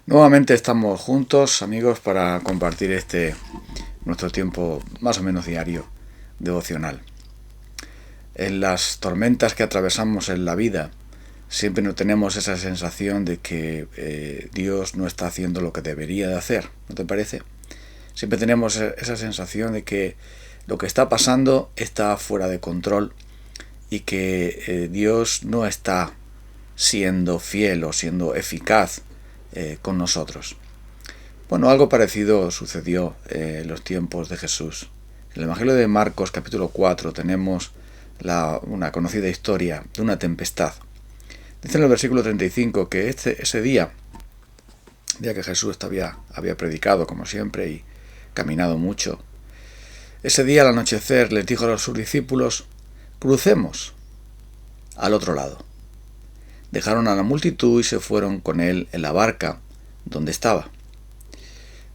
Nuevamente estamos juntos, amigos, para compartir nuestro tiempo más o menos diario devocional. En las tormentas que atravesamos en la vida, siempre no tenemos esa sensación de que Dios no está haciendo lo que debería de hacer, ¿no te parece? Siempre tenemos esa sensación de que lo que está pasando está fuera de control y que Dios no está siendo fiel o siendo eficaz con nosotros. Bueno, algo parecido sucedió en los tiempos de Jesús. En el Evangelio de Marcos, capítulo 4, tenemos una conocida historia de una tempestad. Dice en el versículo 35 que ese día que Jesús había predicado, como siempre, y caminado mucho, ese día al anochecer les dijo a sus discípulos: crucemos al otro lado. Dejaron a la multitud y se fueron con él en la barca donde estaba.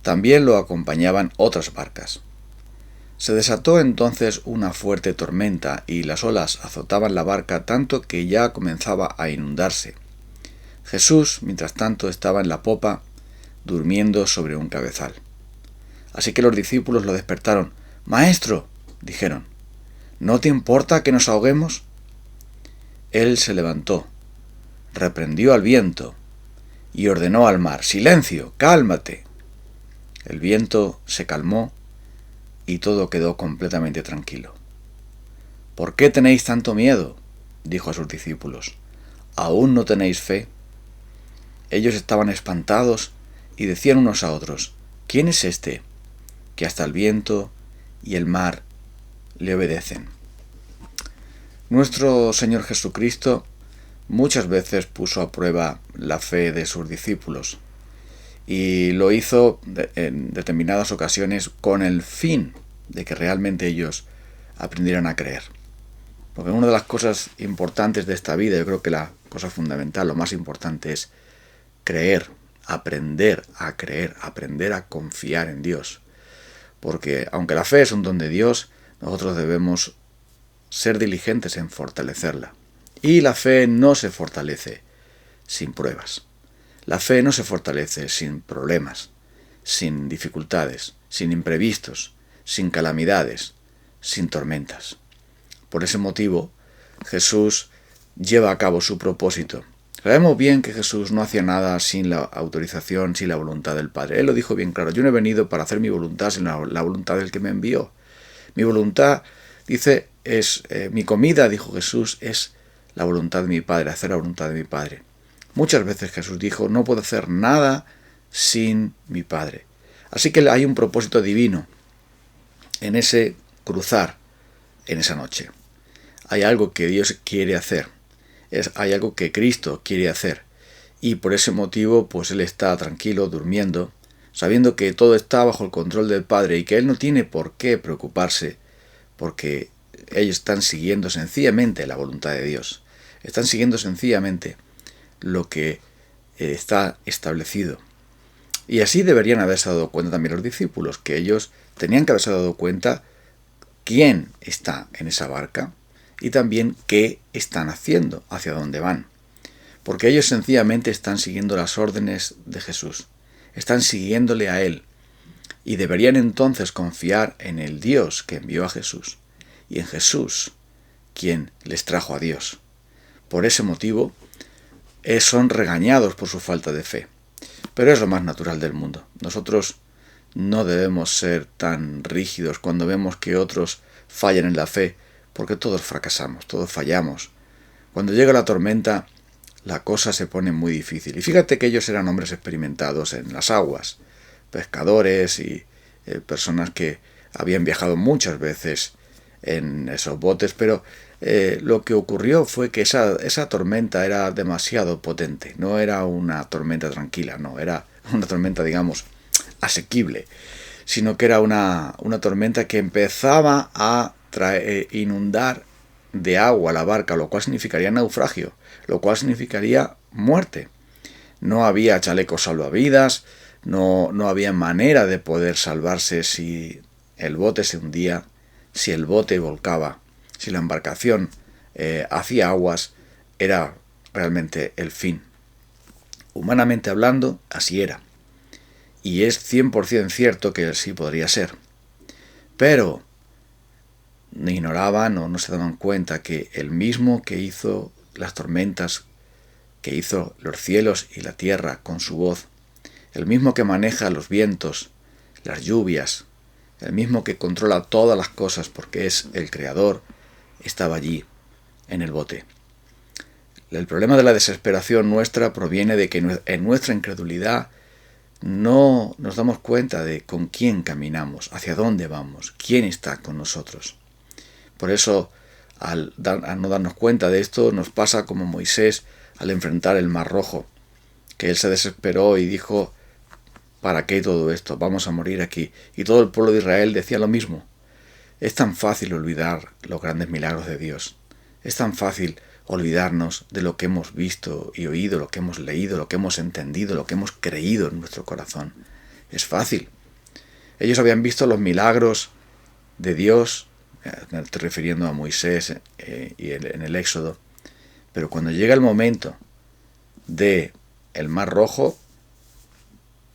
También lo acompañaban otras barcas. Se desató entonces una fuerte tormenta y las olas azotaban la barca tanto que ya comenzaba a inundarse. Jesús, mientras tanto, estaba en la popa, durmiendo sobre un cabezal. Así que los discípulos lo despertaron. «Maestro», dijeron, «¿no te importa que nos ahoguemos?» Él se levantó, reprendió al viento y ordenó al mar: «Silencio, cálmate». El viento se calmó y todo quedó completamente tranquilo. «¿Por qué tenéis tanto miedo?», dijo a sus discípulos. «¿Aún no tenéis fe?». Ellos estaban espantados y decían unos a otros: «¿Quién es este que hasta el viento y el mar le obedecen?». Nuestro Señor Jesucristo muchas veces puso a prueba la fe de sus discípulos y lo hizo en determinadas ocasiones con el fin de que realmente ellos aprendieran a creer. Porque una de las cosas importantes de esta vida, yo creo que la cosa fundamental, lo más importante, es creer, aprender a creer, aprender a confiar en Dios. Porque aunque la fe es un don de Dios, nosotros debemos ser diligentes en fortalecerla. Y la fe no se fortalece sin pruebas. La fe no se fortalece sin problemas, sin dificultades, sin imprevistos, sin calamidades, sin tormentas. Por ese motivo, Jesús lleva a cabo su propósito. Sabemos bien que Jesús no hacía nada sin la autorización, sin la voluntad del Padre. Él lo dijo bien claro: yo no he venido para hacer mi voluntad, sino la voluntad del que me envió. Mi voluntad, dice, mi comida, dijo Jesús, es la voluntad de mi Padre, hacer la voluntad de mi Padre. Muchas veces Jesús dijo: no puedo hacer nada sin mi Padre. Así que hay un propósito divino en ese cruzar, en esa noche. Hay algo que Dios quiere hacer. Hay algo que Cristo quiere hacer. Y por ese motivo, pues Él está tranquilo, durmiendo, sabiendo que todo está bajo el control del Padre y que Él no tiene por qué preocuparse, porque ellos están siguiendo sencillamente la voluntad de Dios. Están siguiendo sencillamente lo que está establecido. Y así deberían haberse dado cuenta también los discípulos, que ellos tenían que haberse dado cuenta quién está en esa barca y también qué están haciendo, hacia dónde van. Porque ellos sencillamente están siguiendo las órdenes de Jesús, están siguiéndole a Él, y deberían entonces confiar en el Dios que envió a Jesús y en Jesús, quien les trajo a Dios. Por ese motivo, son regañados por su falta de fe. Pero es lo más natural del mundo. Nosotros no debemos ser tan rígidos cuando vemos que otros fallan en la fe, porque todos fracasamos, todos fallamos. Cuando llega la tormenta, la cosa se pone muy difícil. Y fíjate que ellos eran hombres experimentados en las aguas, pescadores y personas que habían viajado muchas veces en esos botes, pero lo que ocurrió fue que esa tormenta era demasiado potente. No era una tormenta tranquila, no, era una tormenta, digamos, asequible, sino que era una tormenta que empezaba a inundar de agua la barca, lo cual significaría naufragio, lo cual significaría muerte. No había chalecos salvavidas, no había manera de poder salvarse si el bote se hundía, si el bote volcaba, si la embarcación hacía aguas, era realmente el fin. Humanamente hablando, así era. Y es 100% cierto que así podría ser. Pero ignoraban o no se daban cuenta que el mismo que hizo las tormentas, que hizo los cielos y la tierra con su voz, el mismo que maneja los vientos, las lluvias, el mismo que controla todas las cosas porque es el creador, estaba allí, en el bote. El problema de la desesperación nuestra proviene de que en nuestra incredulidad no nos damos cuenta de con quién caminamos, hacia dónde vamos, quién está con nosotros. Por eso, al no darnos cuenta de esto, nos pasa como Moisés al enfrentar el Mar Rojo, que él se desesperó y dijo: ¿para qué todo esto? Vamos a morir aquí. Y todo el pueblo de Israel decía lo mismo. Es tan fácil olvidar los grandes milagros de Dios. Es tan fácil olvidarnos de lo que hemos visto y oído, lo que hemos leído, lo que hemos entendido, lo que hemos creído en nuestro corazón. Es fácil. Ellos habían visto los milagros de Dios, me estoy refiriendo a Moisés y en el Éxodo, pero cuando llega el momento de el Mar Rojo,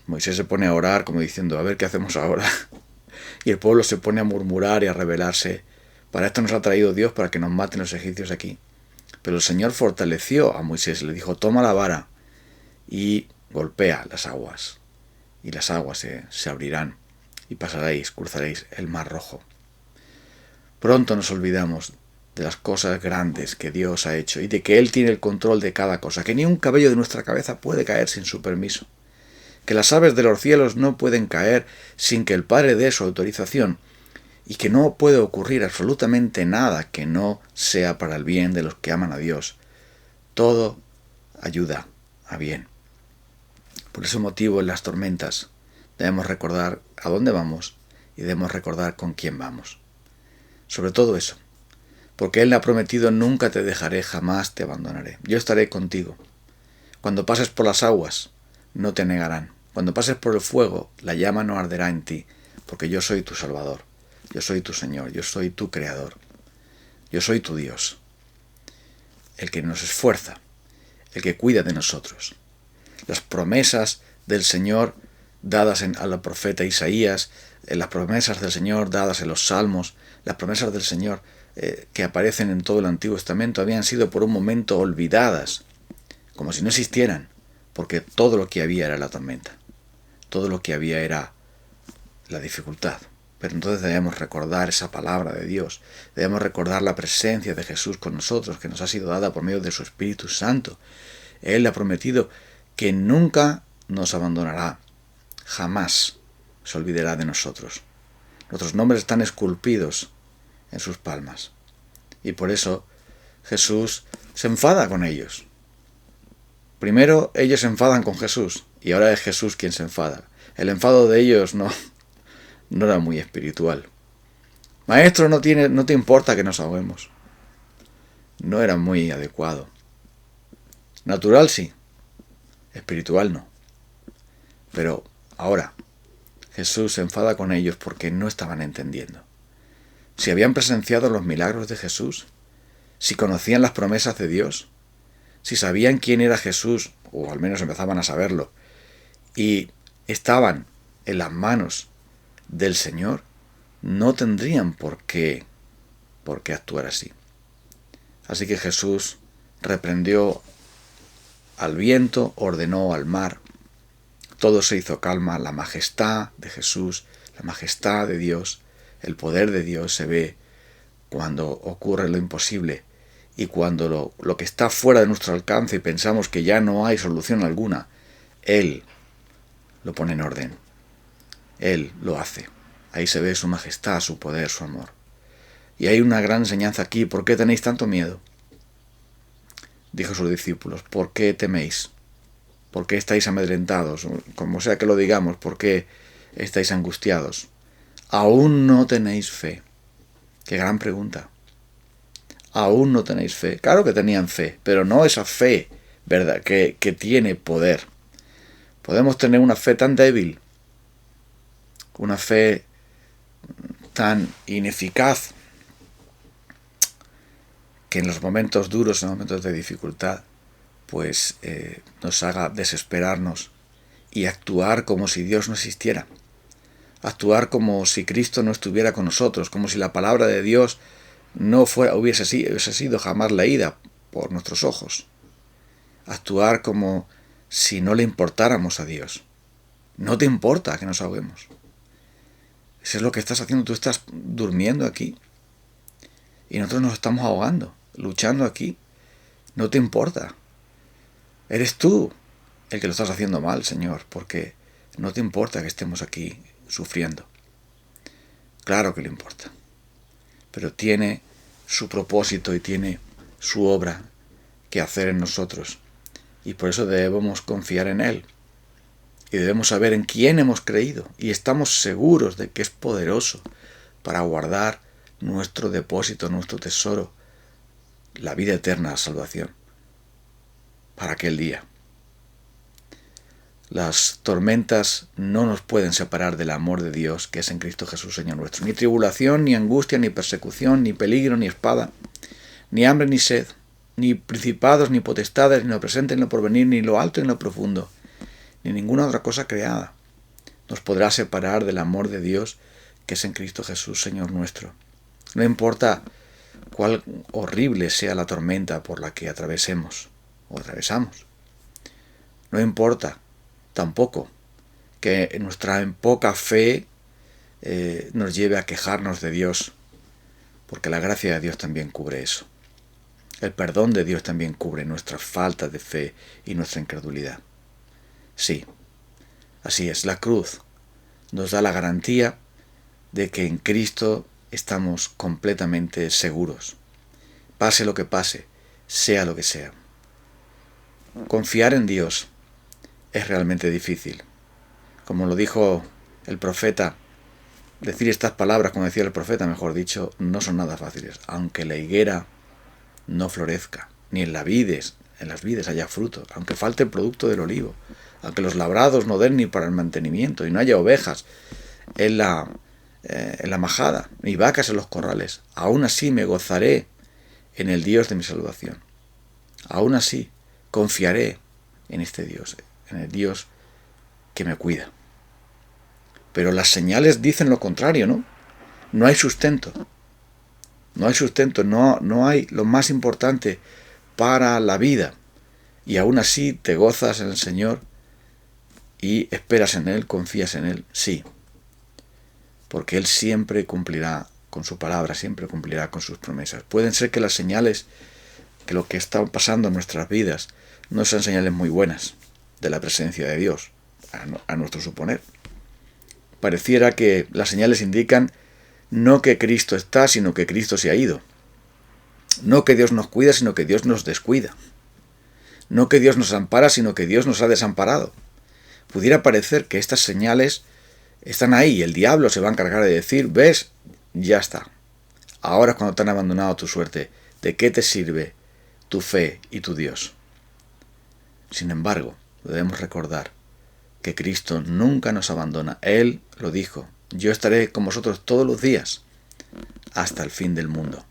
Moisés se pone a orar como diciendo: a ver qué hacemos ahora. Y el pueblo se pone a murmurar y a rebelarse. Para esto nos ha traído Dios, para que nos maten los egipcios aquí. Pero el Señor fortaleció a Moisés y le dijo: toma la vara y golpea las aguas. Y las aguas se abrirán y pasaréis, cruzaréis el Mar Rojo. Pronto nos olvidamos de las cosas grandes que Dios ha hecho y de que Él tiene el control de cada cosa, que ni un cabello de nuestra cabeza puede caer sin su permiso, que las aves de los cielos no pueden caer sin que el Padre dé su autorización, y que no puede ocurrir absolutamente nada que no sea para el bien de los que aman a Dios. Todo ayuda a bien. Por ese motivo, en las tormentas debemos recordar a dónde vamos y debemos recordar con quién vamos. Sobre todo eso, porque Él le ha prometido: nunca te dejaré, jamás te abandonaré. Yo estaré contigo. Cuando pases por las aguas, no te negarán. Cuando pases por el fuego, la llama no arderá en ti, porque yo soy tu Salvador. Yo soy tu Señor, yo soy tu Creador, yo soy tu Dios, el que nos esfuerza, el que cuida de nosotros. Las promesas del Señor dadas al profeta Isaías, las promesas del Señor dadas en los Salmos, las promesas del Señor que aparecen en todo el Antiguo Testamento habían sido por un momento olvidadas, como si no existieran, porque todo lo que había era la tormenta, todo lo que había era la dificultad. Pero entonces debemos recordar esa palabra de Dios, debemos recordar la presencia de Jesús con nosotros, que nos ha sido dada por medio de su Espíritu Santo. Él ha prometido que nunca nos abandonará, jamás se olvidará de nosotros. Nuestros nombres están esculpidos en sus palmas. Y por eso Jesús se enfada con ellos. Primero ellos se enfadan con Jesús, y ahora es Jesús quien se enfada. El enfado de ellos no era muy espiritual. Maestro, no te importa que nos ahoguemos. No era muy adecuado. Natural sí, espiritual no. Pero ahora Jesús se enfada con ellos porque no estaban entendiendo. Si habían presenciado los milagros de Jesús, si conocían las promesas de Dios, si sabían quién era Jesús, o al menos empezaban a saberlo, y estaban en las manos del Señor, no tendrían por qué actuar así. Así que Jesús reprendió al viento, ordenó al mar, todo se hizo calma. La majestad de Jesús, la majestad de Dios, el poder de Dios se ve cuando ocurre lo imposible y cuando lo que está fuera de nuestro alcance y pensamos que ya no hay solución alguna, Él lo pone en orden. Él lo hace. Ahí se ve su majestad, su poder, su amor. Y hay una gran enseñanza aquí. ¿Por qué tenéis tanto miedo? Dijo a sus discípulos: ¿por qué teméis? ¿Por qué estáis amedrentados? Como sea que lo digamos, ¿por qué estáis angustiados? ¿Aún no tenéis fe? Qué gran pregunta. ¿Aún no tenéis fe? Claro que tenían fe, pero no esa fe, ¿verdad?, que tiene poder. Podemos tener una fe tan débil, una fe tan ineficaz, que en los momentos duros, en los momentos de dificultad, pues nos haga desesperarnos y actuar como si Dios no existiera. Actuar como si Cristo no estuviera con nosotros, como si la palabra de Dios no hubiese sido jamás leída por nuestros ojos. Actuar como si no le importáramos a Dios. No te importa que nos ahoguemos. Eso es lo que estás haciendo. Tú estás durmiendo aquí y nosotros nos estamos ahogando, luchando aquí. No te importa. Eres tú el que lo estás haciendo mal, Señor, porque no te importa que estemos aquí sufriendo. Claro que le importa, pero tiene su propósito y tiene su obra que hacer en nosotros, y por eso debemos confiar en Él, y debemos saber en quién hemos creído, y estamos seguros de que es poderoso para guardar nuestro depósito, nuestro tesoro, la vida eterna, la salvación, para aquel día. Las tormentas no nos pueden separar del amor de Dios que es en Cristo Jesús, Señor nuestro. Ni tribulación, ni angustia, ni persecución, ni peligro, ni espada, ni hambre, ni sed, ni principados, ni potestades, ni lo presente, ni lo porvenir, ni lo alto, ni lo profundo, ni ninguna otra cosa creada nos podrá separar del amor de Dios que es en Cristo Jesús, Señor nuestro. No importa cuál horrible sea la tormenta por la que atravesemos o atravesamos. No importa tampoco que nuestra poca fe nos lleve a quejarnos de Dios, porque la gracia de Dios también cubre eso. El perdón de Dios también cubre nuestra falta de fe y nuestra incredulidad. Sí, así es. La cruz nos da la garantía de que en Cristo estamos completamente seguros. Pase lo que pase, sea lo que sea. Confiar en Dios es realmente difícil. Como lo dijo el profeta, decir estas palabras, como decía el profeta, mejor dicho, no son nada fáciles. Aunque la higuera no florezca, ni en las vides haya fruto, aunque falte el producto del olivo, aunque los labrados no den ni para el mantenimiento y no haya ovejas en la majada, ni vacas en los corrales, aún así me gozaré en el Dios de mi salvación. Aún así confiaré en este Dios, en el Dios que me cuida. Pero las señales dicen lo contrario, ¿no? No hay sustento. No hay sustento, no hay lo más importante para la vida. Y aún así te gozas en el Señor y esperas en Él, confías en Él, sí. Porque Él siempre cumplirá con su palabra, siempre cumplirá con sus promesas. Pueden ser que las señales, que lo que está pasando en nuestras vidas, no sean señales muy buenas de la presencia de Dios, a nuestro suponer. Pareciera que las señales indican no que Cristo está, sino que Cristo se ha ido. No que Dios nos cuida, sino que Dios nos descuida. No que Dios nos ampara, sino que Dios nos ha desamparado. Pudiera parecer que estas señales están ahí y el diablo se va a encargar de decir, ¿ves? Ya está. Ahora es cuando te han abandonado tu suerte. ¿De qué te sirve tu fe y tu Dios? Sin embargo, debemos recordar que Cristo nunca nos abandona. Él lo dijo, yo estaré con vosotros todos los días, hasta el fin del mundo.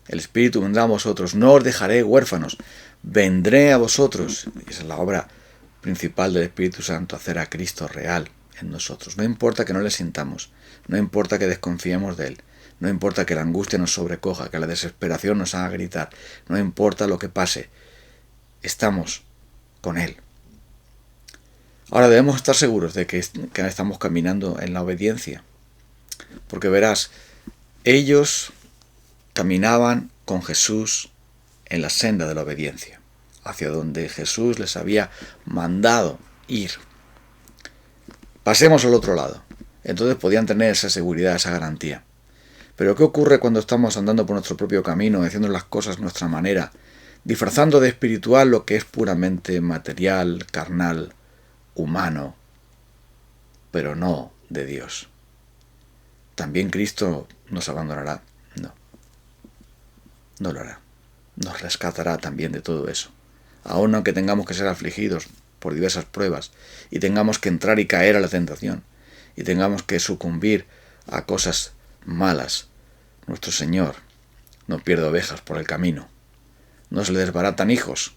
El Espíritu vendrá a vosotros, no os dejaré huérfanos, vendré a vosotros. Y esa es la obra principal del Espíritu Santo, hacer a Cristo real en nosotros. No importa que no le sintamos, no importa que desconfiemos de Él, no importa que la angustia nos sobrecoja, que la desesperación nos haga gritar, no importa lo que pase, estamos con Él. Ahora debemos estar seguros de que estamos caminando en la obediencia, porque verás, ellos caminaban con Jesús en la senda de la obediencia, hacia donde Jesús les había mandado ir. Pasemos al otro lado. Entonces podían tener esa seguridad, esa garantía. Pero ¿qué ocurre cuando estamos andando por nuestro propio camino, haciendo las cosas a nuestra manera, disfrazando de espiritual lo que es puramente material, carnal, humano, pero no de Dios? ¿También Cristo nos abandonará? No. No lo hará. Nos rescatará también de todo eso. Aun aunque tengamos que ser afligidos por diversas pruebas y tengamos que entrar y caer a la tentación y tengamos que sucumbir a cosas malas, nuestro Señor no pierde ovejas por el camino. No se le desbaratan hijos.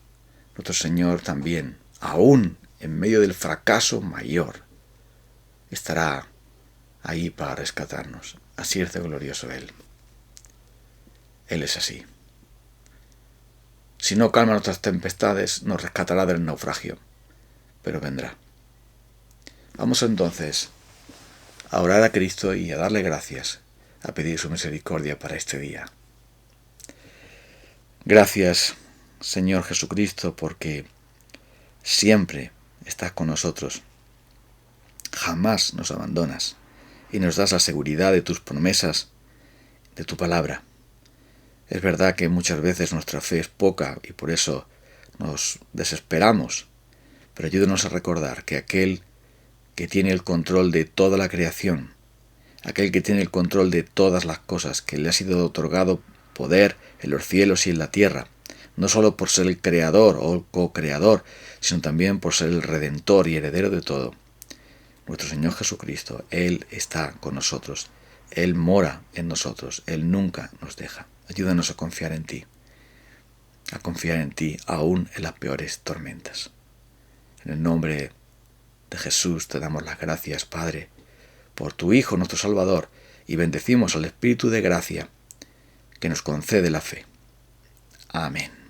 nuestro Señor también, aún en medio del fracaso mayor, estará ahí para rescatarnos. Así es de glorioso Él. Él es así. Si no calma nuestras tempestades, nos rescatará del naufragio, pero vendrá. Vamos entonces a orar a Cristo y a darle gracias, a pedir su misericordia para este día. Gracias, Señor Jesucristo, porque siempre estás con nosotros. Jamás nos abandonas y nos das la seguridad de tus promesas, de tu palabra. Es verdad que muchas veces nuestra fe es poca y por eso nos desesperamos, pero ayúdanos a recordar que aquel que tiene el control de toda la creación, aquel que tiene el control de todas las cosas, que le ha sido otorgado poder en los cielos y en la tierra, no solo por ser el creador o el co-creador, sino también por ser el redentor y heredero de todo. Nuestro Señor Jesucristo, Él está con nosotros, Él mora en nosotros, Él nunca nos deja. Ayúdanos a confiar en ti aún en las peores tormentas. En el nombre de Jesús te damos las gracias, Padre, por tu Hijo, nuestro Salvador, y bendecimos al Espíritu de gracia que nos concede la fe. Amén.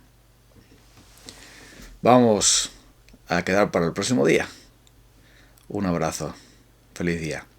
Vamos a quedar para el próximo día. Un abrazo. Feliz día.